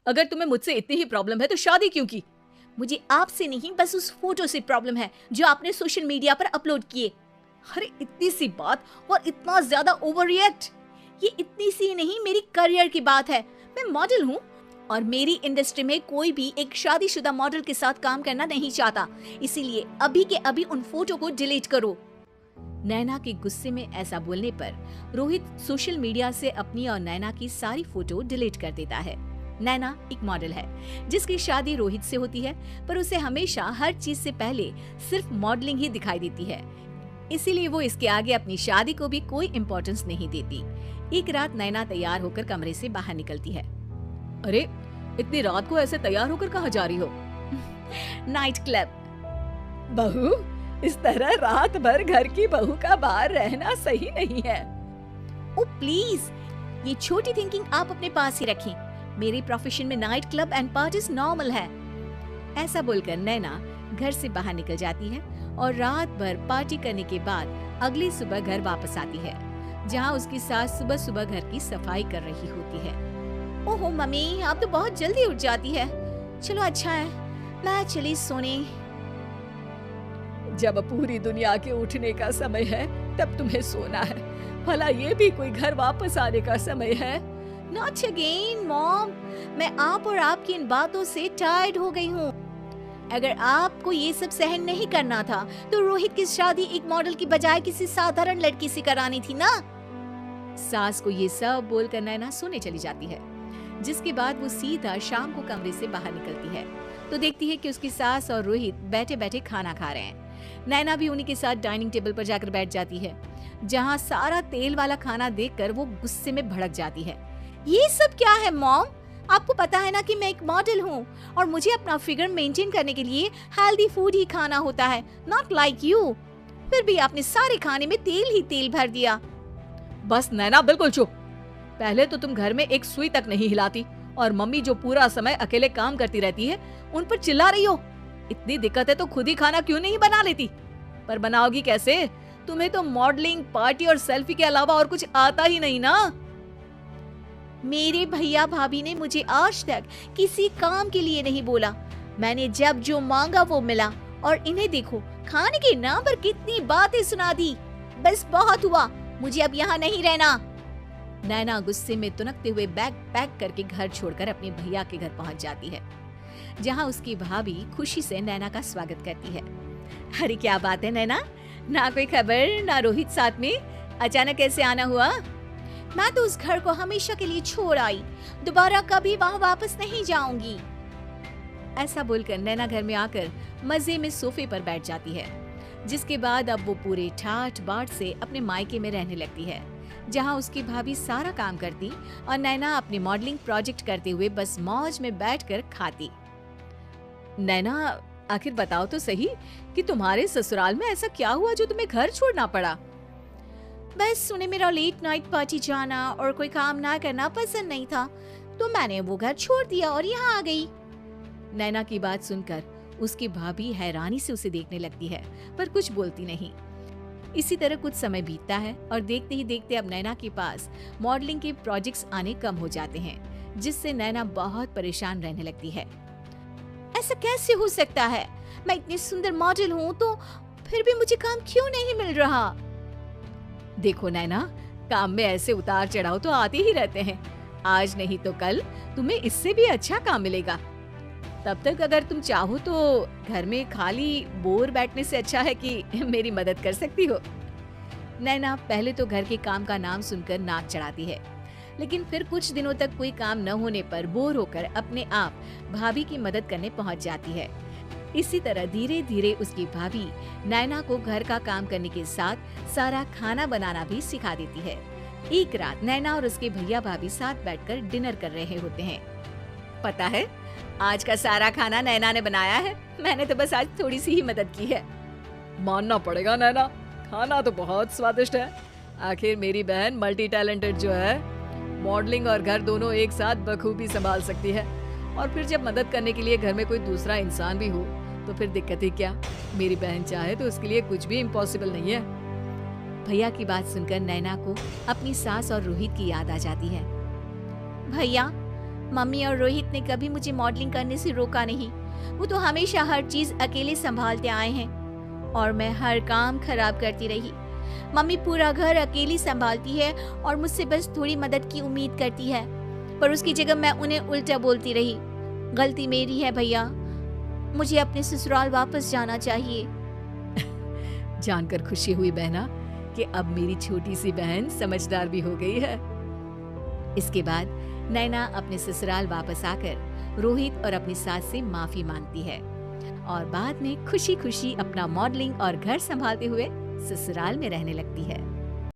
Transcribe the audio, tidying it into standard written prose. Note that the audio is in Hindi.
अगर तुम्हें मुझसे इतनी ही प्रॉब्लम है तो शादी क्यों की? मुझे आपसे नहीं, बस उस फोटो से प्रॉब्लम है जो आपने सोशल मीडिया पर अपलोड किए। अरे इतनी सी बात और इतना ज्यादा ओवर रिएक्ट? ये इतनी सी नहीं, मेरी करियर की बात है। मैं मॉडल हूँ और मेरी इंडस्ट्री में कोई भी एक शादीशुदा मॉडल के साथ काम करना नहीं चाहता, इसीलिए अभी के अभी उन फोटो को डिलीट करो। नैना के गुस्से में ऐसा बोलने पर रोहित सोशल मीडिया से अपनी और नैना की सारी फोटो डिलीट कर देता है। नैना एक मॉडल है जिसकी शादी रोहित से होती है, पर उसे हमेशा हर चीज से पहले सिर्फ मॉडलिंग ही दिखाई देती है, इसीलिए वो इसके आगे अपनी शादी को भी कोई इम्पोर्टेंस नहीं देती। एक रात नैना तैयार होकर कमरे से बाहर निकलती है। अरे इतनी रात को ऐसे तैयार होकर कहाँ जा रही हो? Night club. बहू, इस तरह रात भर घर की बहू का बाहर रहना सही नहीं है। ओ प्लीज, ये छोटी थिंकिंग आप अपने पास ही रखें। मेरे प्रोफेशन में night club and parties normal है। ऐसा बोलकर नैना घर से बाहर निकल जाती है और रात भर पार्टी करने के बाद अगली सुबह घर वापस आती है, जहाँ उसकी सास सुबह सुबह घर की सफाई कर रही होती है। ओहो मम्मी, आप तो बहुत जल्दी उठ जाती है। चलो अच्छा है, मैं चली सोने। जब पूरी दुनिया के उठने का समय है तब तुम्हें सोना है, भला ये भी कोई घर वापस आने का समय है? Not again, mom. मैं आप और आपकी इन बातों से टायर्ड हो गई हूँ। अगर आपको ये सब सहन नहीं करना था तो रोहित की शादी एक मॉडल की बजाय किसी साधारण लड़की से करानी थी ना। सास को ये सब बोलकर नैना सोने चली जाती है, जिसके बाद वो सीधा शाम को कमरे से बाहर निकलती है तो देखती है कि उसकी सास और रोहित बैठे बैठे खाना खा रहे हैं। नैना भी उन्हीं के साथ डाइनिंग टेबल पर जाकर बैठ जाती है, जहाँ सारा तेल वाला खाना देखकर वो गुस्से में भड़क जाती है। ये सब क्या है मॉम? आपको पता है ना कि मैं एक मॉडल हूँ और मुझे अपना फिगर मेंटेन करने के लिए हेल्दी फूड ही खाना होता है, नॉट लाइक यू। फिर भी आपने सारे खाने में तेल ही तेल भर दिया। बस नैना, बिल्कुल चुप। पहले तो तुम घर में एक सुई तक नहीं हिलाती और मम्मी जो पूरा समय अकेले काम करती रहती है उन पर चिल्ला रही हो। इतनी दिक्कत है तो खुद ही खाना क्यों नहीं बना लेती? पर बनाओगी कैसे? तुम्हें तो मॉडलिंग, पार्टी और सेल्फी के अलावा और कुछ आता ही नहीं ना। मेरे भैया भाभी ने मुझे आज तक किसी काम के लिए नहीं बोला। मैंने जब जो मांगा वो मिला और इन्हें देखो, खाने के नाम पर कितनी बातें सुना दी। बस बहुत हुआ, मुझे अब यहाँ नहीं रहना। नैना गुस्से में तुनकते हुए बैग पैक करके घर छोड़कर अपने भैया के घर पहुंच जाती है, जहां उसकी भाभी खुशी से नैना का स्वागत करती है। अरे क्या बात है नैना, ना कोई खबर ना रोहित साथ में, अचानक कैसे आना हुआ? मैं तो उस घर को हमेशा के लिए छोड़ आई, दोबारा कभी वहाँ वापस नहीं जाऊंगी। ऐसा बोलकर नैना घर में आकर मजे में सोफे पर बैठ जाती है, जिसके बाद अब वो पूरे ठाठ बाट से अपने मायके में रहने लगती है, जहाँ उसकी भाभी सारा काम करती और नैना अपनी मॉडलिंग प्रोजेक्ट करते हुए बस मौज में बैठकर खाती। नैना, आखिर बताओ तो सही कि तुम्हारे ससुराल में ऐसा क्या हुआ जो तुम्हें घर छोड़ना पड़ा? बस उन्हें मेरा लेट नाइट पार्टी जाना और कोई काम ना करना पसंद नहीं था, तो मैंने वो घर छोड़ दिया और यहाँ आ गई। नैना की बात सुनकर उसकी भाभी हैरानी से उसे देखने लगती है, पर कुछ बोलती नहीं। इसी तरह कुछ समय बीतता है और देखते ही देखते अब नैना के पास मॉडलिंग के प्रोजेक्ट्स आने कम हो जाते हैं, जिससे नैना बहुत परेशान रहने लगती है। ऐसा कैसे हो सकता है? मैं इतनी सुंदर मॉडल हूँ तो फिर भी मुझे काम क्यों नहीं मिल रहा? देखो नैना, काम में ऐसे उतार चढ़ाव तो आते ही रहते हैं। आज नहीं तो कल तुम्हें इससे भी अच्छा काम मिलेगा। तब तक अगर तुम चाहो तो घर में खाली बोर बैठने से अच्छा है कि मेरी मदद कर सकती हो। नैना पहले तो घर के काम का नाम सुनकर नाक चढ़ाती है, लेकिन फिर कुछ दिनों तक कोई काम न होने पर बोर होकर अपने आप भाभी की मदद करने पहुंच जाती है। इसी तरह धीरे धीरे उसकी भाभी नैना को घर का काम करने के साथ सारा खाना बनाना भी सिखा देती है। एक रात नैना और उसके भैया भाभी साथ बैठकर डिनर कर रहे होते हैं। पता है, आज का सारा खाना नैना ने बनाया है, मैंने तो बस आज थोड़ी सी ही मदद की है। मानना पड़ेगा नैना, खाना तो बहुत स्वादिष्ट है। आखिर मेरी बहन मल्टी टैलेंटेड जो है, मॉडलिंग और घर दोनों एक साथ बखूबी संभाल सकती है। और फिर जब मदद करने के लिए घर में कोई दूसरा इंसान भी हो तो फिर दिक्कत ही क्या? मेरी बहन चाहे तो उसके लिए कुछ भी इम्पॉसिबल नहीं है। भैया की बात सुनकर नैना को अपनी सास और रोहित की याद आ जाती है। भैया, मम्मी और रोहित ने कभी मुझे मॉडलिंग करने से रोका नहीं। वो तो हमेशा हर चीज अकेले संभालते आए हैं और मैं हर काम खराब करती रही। मम्मी पूरा घर अकेली संभालती है और मुझसे बस थोड़ी मदद की उम्मीद करती है, पर उसकी जगह मैं उन्हें उल्टा बोलती रही। गलती मेरी है भैया, मुझे अपने ससुराल वापस जाना चाहिए। जानकर खुशी हुई बहना कि अब मेरी छोटी सी बहन समझदार भी हो गई है। इसके बाद नैना अपने ससुराल वापस आकर रोहित और अपनी सास से माफी मांगती है और बाद में खुशी खुशी अपना मॉडलिंग और घर संभालते हुए ससुराल में रहने लगती है।